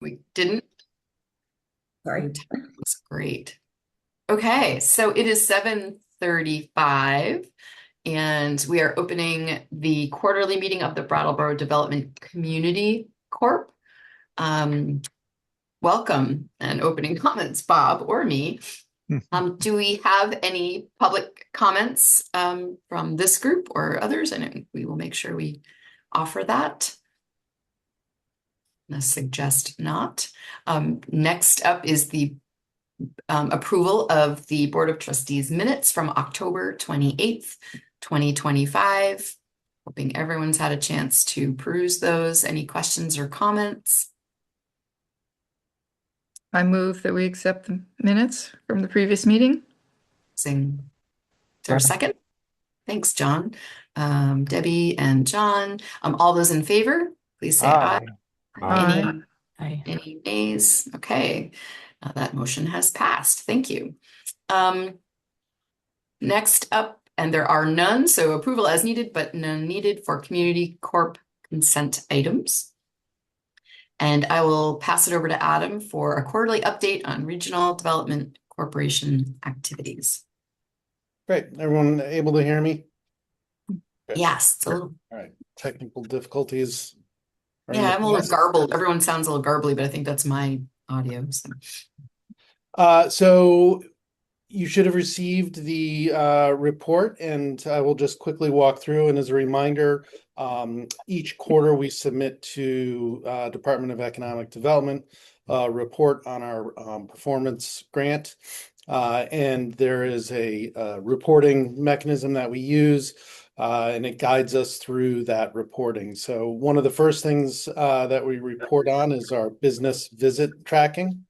We didn't. Sorry. Looks great. Okay, so it is 7:35, and we are opening the quarterly meeting of the Brattleboro Development Community Corp. Um, Welcome and opening comments, Bob or me. Do we have any public comments from this group or others? And we will make sure we offer that. I suggest not. Next up is the approval of the Board of Trustees minutes from October 28th, 2025. Hoping everyone's had a chance to peruse those. Any questions or comments? I move that we accept the minutes from the previous meeting. Is there a second? Thanks, John. Debbie and John. All those in favor, please say aye. Aye. Aye. Aye. Any any nays? Okay, that motion has passed. Thank you. Um, Next up, and there are none, so approval as needed, but none needed for Community Corp consent items. And I will pass it over to Adam for a quarterly update on Regional Development Corporation activities. Great. Everyone able to hear me? Good. Yes, All right. Technical difficulties are in yeah, the I'm a little past. garbled. Everyone sounds a little garbly, but I think that's my audio. So. So you should have received the report, and I will just quickly walk through. And as a reminder, each quarter we submit to Department of Economic Development a report on our performance grant. And there is a reporting mechanism that we use, and it guides us through that reporting. So one of the first things that we report on is our business visit tracking.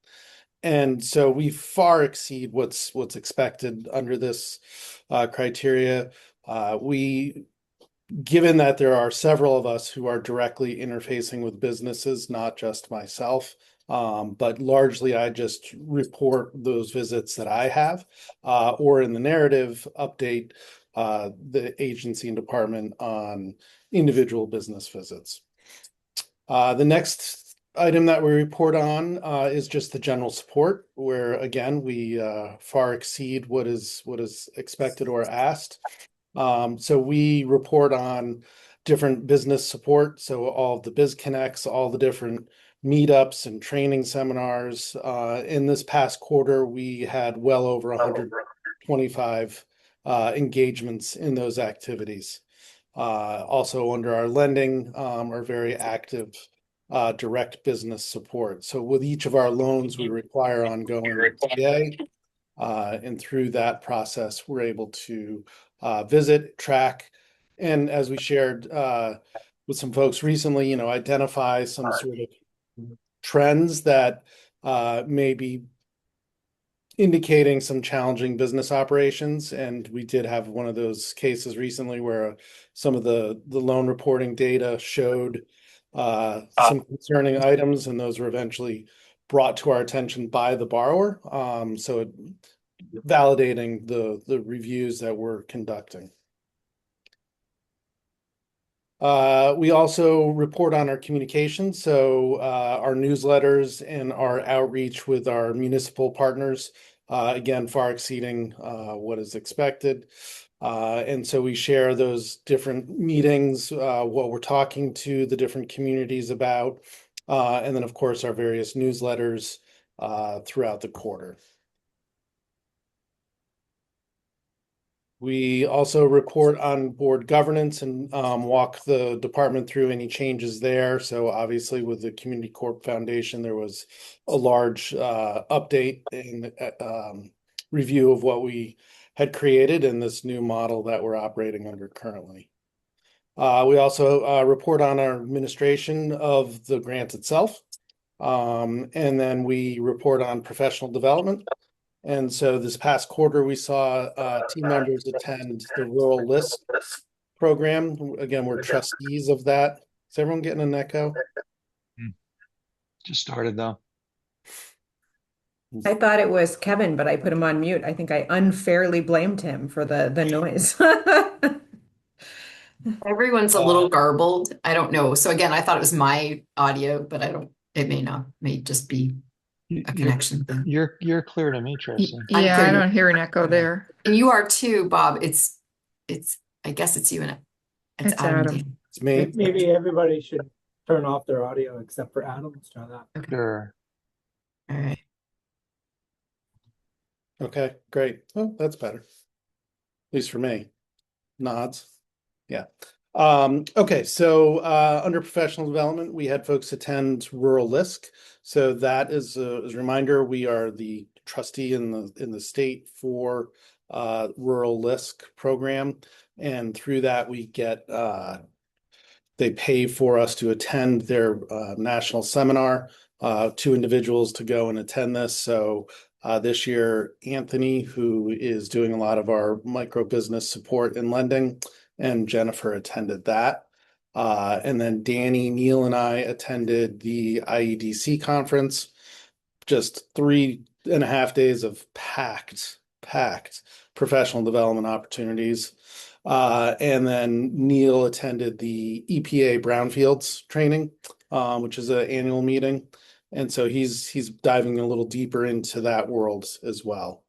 And so we far exceed what's expected under this criteria. We, given that there are several of us who are directly interfacing with businesses, not just myself, but largely I just report those visits that I have, or in the narrative update the agency and department on individual business visits. The next item that we report on is just the general support, where again we far exceed what is expected or asked. So we report on different business support. So all of the Biz Connects, all the different meetups and training seminars. In this past quarter, we had well over 125 engagements in those activities. Also under our lending are very active direct business support. So with each of our loans, we require ongoing TA. And through that process, we're able to visit, track, and as we shared with some folks recently, identify some sort of trends that may be indicating some challenging business operations. And we did have one of those cases recently where some of the loan reporting data showed some concerning items, and those were eventually brought to our attention by the borrower. So validating the reviews that we're conducting. We also report on our communication, so our newsletters and our outreach with our municipal partners, again, far exceeding what is expected. And so we share those different meetings, what we're talking to the different communities about, and then, of course, our various newsletters throughout the quarter. We also report on board governance and walk the department through any changes there. So obviously with the Community Corp Foundation, there was a large update and review of what we had created in this new model that we're operating under currently. We also report on our administration of the grant itself. And then we report on professional development. And so this past quarter, we saw team members attend the Rural List program. Again, we're trustees of that. Is everyone getting an echo? Just started though. I thought it was Kevin, but I put him on mute. I think I unfairly blamed him for the noise. Everyone's a little garbled. I don't know. So again, I thought it was my audio, but I don't. It may just be You- a You're, connection thing. you're clear to me, Tracy. I'm Yeah, I clear. don't hear an echo there. And you are too, Bob. I guess it's you and it's It's Adam. Adam. It's me. Maybe everybody should turn off their audio except for Adam. Let's try that. Okay. Sure. All right. Okay, great. Oh, that's better. At least for me. Nods. Yeah. Okay, so under professional development, we had folks attend Rural LISC. So that is as a reminder, we are the trustee in the state for Rural LISC program. And through that, we get they pay for us to attend their national seminar, two individuals to go and attend this. So this year, Anthony, who is doing a lot of our micro business support and lending, and Jennifer attended that. And then Danny, Neil, and I attended the IEDC conference. Just 3.5 days of packed professional development opportunities. And then Neil attended the EPA Brownfields training, which is an annual meeting. And so he's diving a little deeper into that world as well.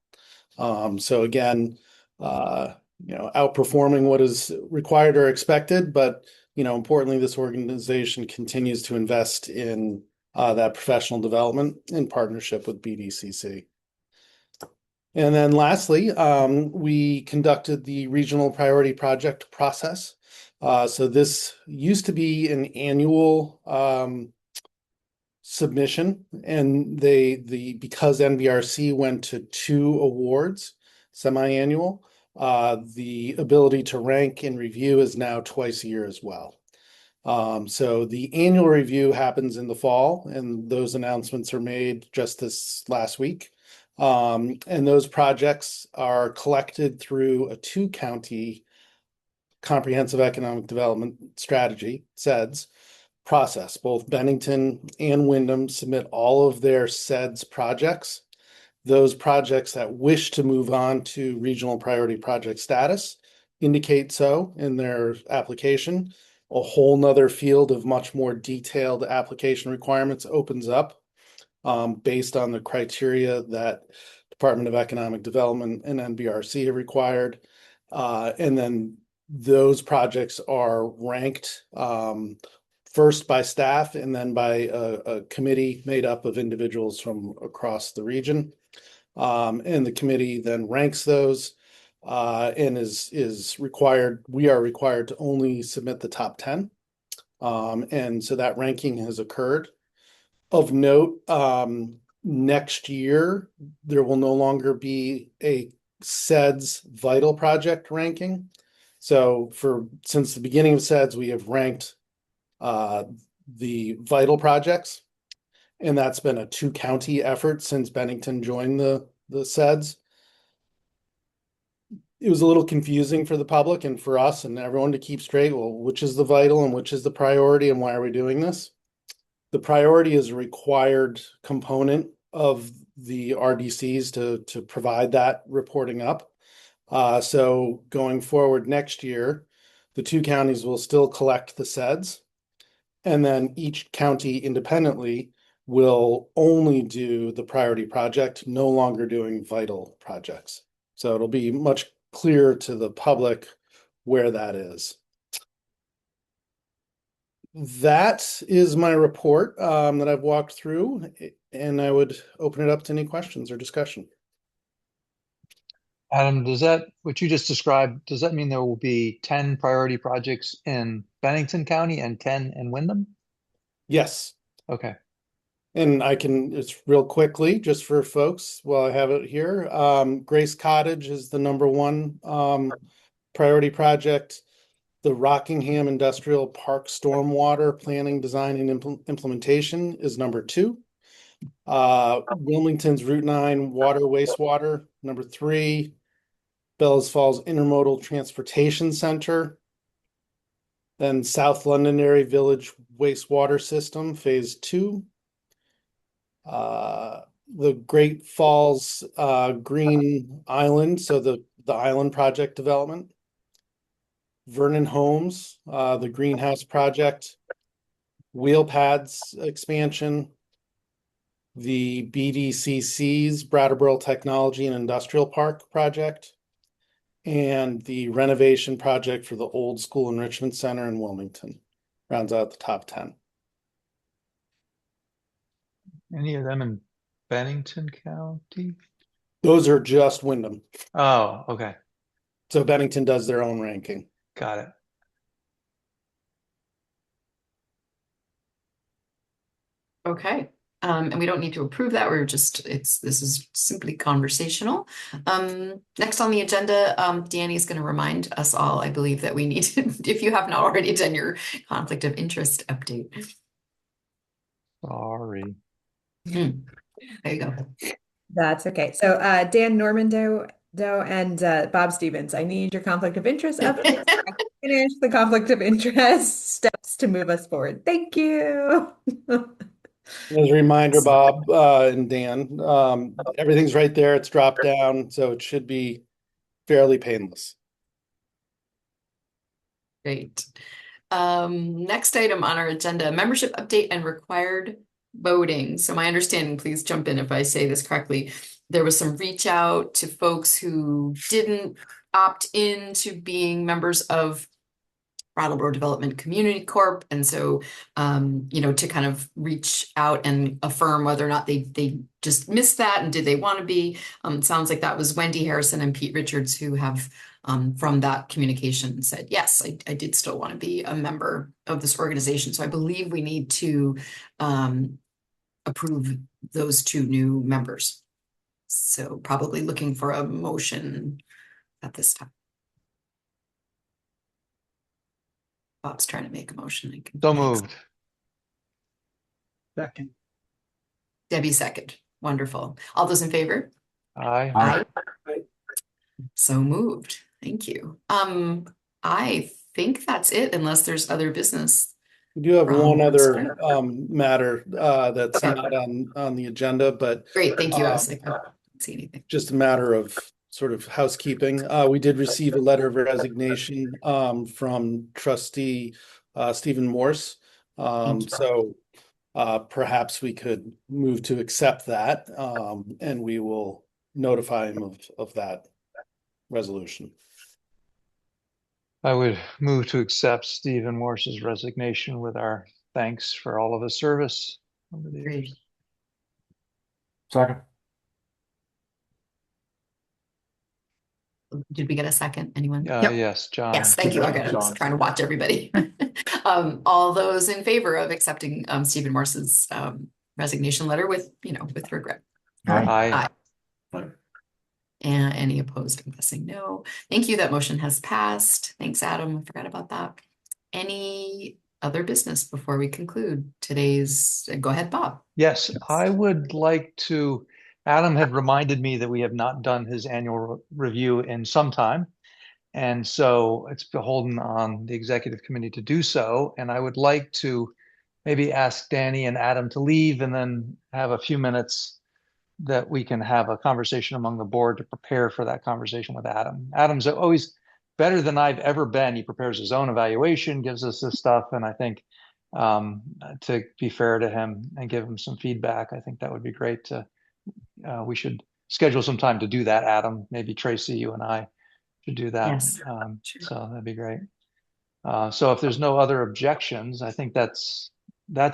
So again, outperforming what is required or expected, but importantly, this organization continues to invest in that professional development in partnership with BDCC. And then lastly, we conducted the regional priority project process. So this used to be an annual submission, and because NBRC went to 2 awards, semi-annual, the ability to rank and review is now twice a year as well. So the annual review happens in the fall, and those announcements are made just this last week. And those projects are collected through a 2-county comprehensive economic development strategy, CEDS, process. Both Bennington and Wyndham submit all of their CEDS projects. Those projects that wish to move on to regional priority project status indicate so in their application. A whole nother field of much more detailed application requirements opens up based on the criteria that Department of Economic Development and NBRC have required. And then those projects are ranked first by staff and then by a committee made up of individuals from across the region. And the committee then ranks those and is required, we are required to only submit the top 10. And so that ranking has occurred. Of note, next year, there will no longer be a CEDS vital project ranking. So since the beginning of CEDS, we have ranked the vital projects, and that's been a 2-county effort since Bennington joined the CEDS. It was a little confusing for the public and for us and everyone to keep straight. Well, which is the vital and which is the priority and why are we doing this? The priority is a required component of the RDCs to provide that reporting up. So going forward next year, the 2 counties will still collect the CEDS, and then each county independently will only do the priority project, no longer doing vital projects. So it'll be much clearer to the public where that is. That is my report that I've walked through, and I would open it up to any questions or discussion. Adam, what you just described, does that mean there will be 10 priority projects in Bennington County and 10 in Wyndham? Yes. Okay. And it's real quickly, just for folks, while I have it here. Grace Cottage is the #1 priority project. The Rockingham Industrial Park Stormwater Planning, Design, and Implementation is #2. Wilmington's Route 9 Water Wastewater, #3. Bellows Falls Intermodal Transportation Center. Then South Londonderry Village Wastewater System, Phase 2. The Great Falls Green Island, so the island project development. Vernon Homes, the greenhouse project, wheel pads expansion, the BDCC's Brattleboro Technology and Industrial Park project, and the renovation project for the Old School Enrichment Center in Wilmington. Rounds out the top 10. Any of them in Bennington County? Those are just Wyndham. Oh, okay. So Bennington does their own ranking. Got it. Okay. And we don't need to approve that. This is simply conversational. Next on the agenda, Danny is going to remind us all, I believe, that we need to, if you have not already done your conflict of interest update. Sorry. There you go. That's okay. So Dan Normando and Bob Stevens, I need your conflict of interest update. Finish the conflict of interest steps to move us forward. Thank you. As a reminder, Bob and Dan, everything's right there. It's dropped down, so it should be fairly painless. Great. Next item on our agenda, membership update and required voting. So my understanding, please jump in if I say this correctly, there was some reach out to folks who didn't opt in to being members of Brattleboro Development Community Corp. And so, to kind of reach out and affirm whether or not they just missed that and did they want to be. Sounds like that was Wendy Harrison and Pete Richards who have from that communication said, yes, I did still want to be a member of this organization. So I believe we need to approve those two new members. So probably looking for a motion at this time. Bob's trying to make a motion. So moved. Second. Debbie second. Wonderful. All those in favor? Aye. Aye. So moved. Thank you. I think that's it, unless there's other business. We do have one other Scott. matter that's Okay. not on the agenda, but Great, thank you. I was like, oh, I don't see anything. just a matter of sort of housekeeping. We did receive a letter of resignation from trustee Stephen Morse. So perhaps we could move to accept that, and we will notify him of that resolution. I would move to accept Stephen Morse's resignation with our thanks for all of his service over the Great. years. Second. Did we get a second? Anyone? Yep. Yes, John. Yes, thank you. Okay, I was trying to watch everybody. All those in favor of accepting Stephen Morse's resignation letter with regret. Aye. And any opposed? I'm guessing no. Thank you. That motion has passed. Thanks, Adam. I forgot about that. Any other business before we conclude today's? Go ahead, Bob. Yes, I would like to. Adam had reminded me that we have not done his annual review in some time. And so it's beholden on the executive committee to do so. And I would like to maybe ask Danny and Adam to leave and then have a few minutes that we can have a conversation among the board to prepare for that conversation with Adam. Adam's always better than I've ever been. He prepares his own evaluation, gives us this stuff. And I think to be fair to him and give him some feedback, I think that would be great. We should schedule some time to do that, Adam. Maybe Tracy, you and I should do that. Yes. Sure. So that'd be great. So if there's no other objections, I think that's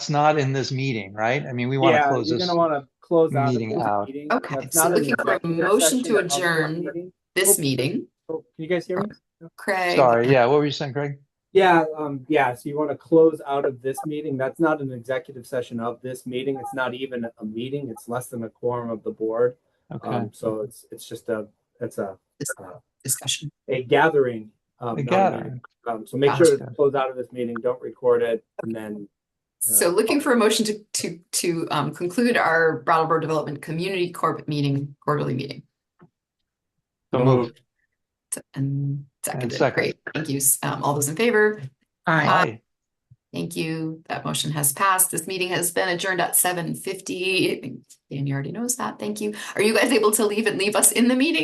not in this meeting, right? I mean, we want to close you're this gonna want to close out meeting of this out. meeting. Okay, That's so not an looking for a executive motion session to of this adjourn meeting. this meeting. Oh, can you guys hear me? Craig. Sorry, yeah, what were you saying, Craig? Yeah, so you want to close out of this meeting. That's not an executive session of this meeting. It's not even a meeting. It's less than a quorum of the board. Okay. So it's just a Discussion. a gathering. A not a gathering. meeting. So make Gotcha. sure to close out of this meeting. Don't record it, and then. So looking for a motion to conclude our Brattleboro Development Community Corp meeting, quarterly meeting. So moved. And seconded. second. Great. Thank you. All those in favor? Aye. Thank you. That motion has passed. This meeting has been adjourned at 7:50. Danny already knows that. Thank you. Are you guys able to leave us in the meeting?